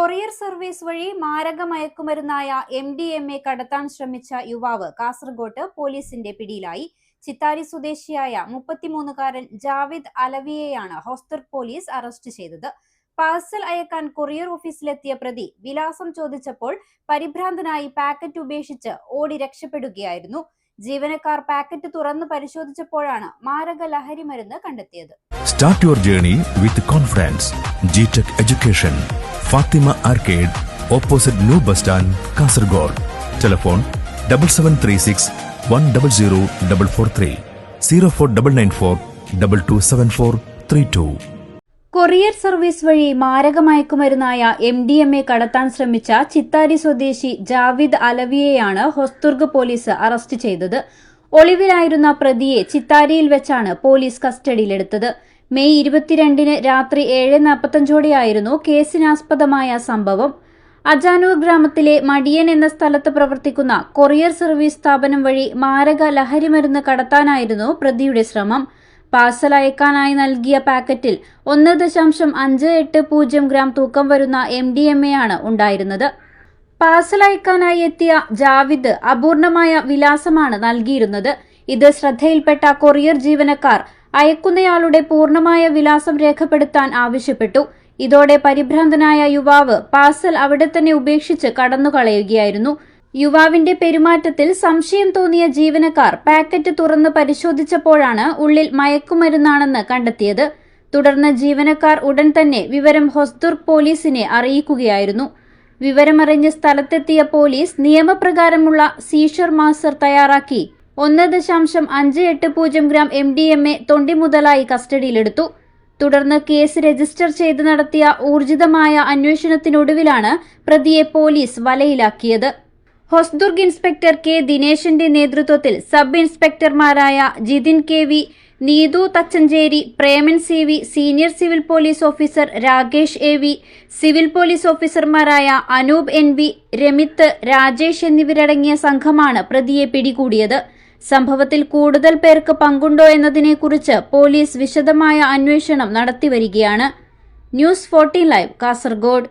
Courier service വഴി മാരക മയക്കുമരുന്നായ MDMA കടത്താൻ ശ്രമിച്ച യുവാവ് കാസർഗോഡ് പോലീസിന്റെ പിടിയിലായി. ചിത്താരി സ്വദേശിയായ 33-കാരൻ ജാവിദ് അലവിയെയാണ് ഹോസ്ദുർഗ് പോലീസ് അറസ്റ്റ് ചെയ്തത്. പാഴ്സൽ അയക്കാൻ കൊറിയർ ഓഫീസിലെത്തിയ പ്രതി വിലാസം ചോദിച്ചപ്പോൾ പരിഭ്രാന്തനായി പാക്കറ്റ് ഉപേക്ഷിച്ച് ഓടി രക്ഷപ്പെടുകയായിരുന്നു. ജീവനക്കാർ പാക്കറ്റ് തുറന്ന് പരിശോധിച്ചപ്പോഴാണ് മാരക ലഹരി മരുന്ന് കണ്ടെത്തിയത്. Start your journey with confidence. ജിടെക് education. Fathima arcade, opposite new bus stand, Kasaragod. Telephone 7736 100 443 04994 227432. Courier service വഴി മാരക മയക്കുമരുന്നായ MDMA കടത്താൻ ശ്രമിച്ച ചിത്താരി സ്വദേശി ജാവിദ് അലവിയെയാണ് ഹോസ്ദുർഗ് പോലീസ് അറസ്റ്റ് ചെയ്തത്. ഒളിവിലായിരുന്ന പ്രതിയെ ചിത്താരിയിൽ വെച്ചാണ് പോലീസ് കസ്റ്റഡിയിലെടുത്തത്. മെയ് 22-ന് രാത്രി 7:45 കേസിനാസ്പദമായ സംഭവം. അജാനൂർ ഗ്രാമത്തിലെ മടിയൻ എന്ന സ്ഥലത്ത് പ്രവർത്തിക്കുന്ന കൊറിയർ സർവീസ് സ്ഥാപനം വഴി മാരക ലഹരിമരുന്ന് കടത്താനായിരുന്നു പ്രതിയുടെ ശ്രമം. പാഴ്സൽ അയക്കാനായി നൽകിയ പാക്കറ്റിൽ 1.58 ഗ്രാം തൂക്കം വരുന്ന MDMA ആണ് ഉണ്ടായിരുന്നത്. പാഴ്സൽ അയക്കാനായി എത്തിയ ജാവിദ് അപൂർണമായ വിലാസമാണ് നൽകിയിരുന്നത്. ഇത് ശ്രദ്ധയിൽപ്പെട്ട കൊറിയർ ജീവനക്കാർ അയക്കുന്നയാളുടെ പൂർണ്ണമായ വിലാസം രേഖപ്പെടുത്താൻ ആവശ്യപ്പെട്ടു. ഇതോടെ പരിഭ്രാന്തനായ യുവാവ് പാഴ്സൽ അവിടെ തന്നെ ഉപേക്ഷിച്ച് കടന്നുകളയുകയായിരുന്നു. യുവാവിന്റെ പെരുമാറ്റത്തിൽ സംശയം തോന്നിയ ജീവനക്കാർ പാക്കറ്റ് തുറന്ന് പരിശോധിച്ചപ്പോഴാണ് ഉള്ളിൽ മയക്കുമരുന്നാണെന്ന് കണ്ടെത്തിയത്. തുടർന്ന് ജീവനക്കാർ ഉടൻ തന്നെ വിവരം ഹോസ്ദുർഗ് പോലീസിനെ അറിയിക്കുകയായിരുന്നു. വിവരമറിഞ്ഞ് സ്ഥലത്തെത്തിയ പോലീസ് നിയമപ്രകാരമുള്ള സീഷർ മാസ്റ്റർ തയ്യാറാക്കി 1.58 ഗ്രാം MDMA തൊണ്ടി മുതലായി കസ്റ്റഡിയിലെടുത്തു. തുടർന്ന് കേസ് രജിസ്റ്റർ ചെയ്ത് നടത്തിയ ഊർജിതമായ അന്വേഷണത്തിനൊടുവിലാണ് പ്രതിയെ പോലീസ് വലയിലാക്കിയത്. ഹോസ്ദുർഗ് ഇൻസ്പെക്ടർ കെ ദിനേശന്റെ നേതൃത്വത്തിൽ സബ് ഇൻസ്പെക്ടർമാരായ Jithin KV, Neethu Thachanchery, Preman CV, senior civil police officer Rakesh AV, civil police ഓഫീസർമാരായ അനൂപ് NV, രമിത്ത്, രാജേഷ് എന്നിവരടങ്ങിയ സംഘമാണ് പ്രതിയെ പിടികൂടിയത്. സംഭവത്തിൽ കൂടുതൽ പേർക്ക് പങ്കുണ്ടോ എന്നതിനെക്കുറിച്ച് പോലീസ് വിശദമായ അന്വേഷണം നടത്തിവരികയാണ്. News 14 live, Kasaragod.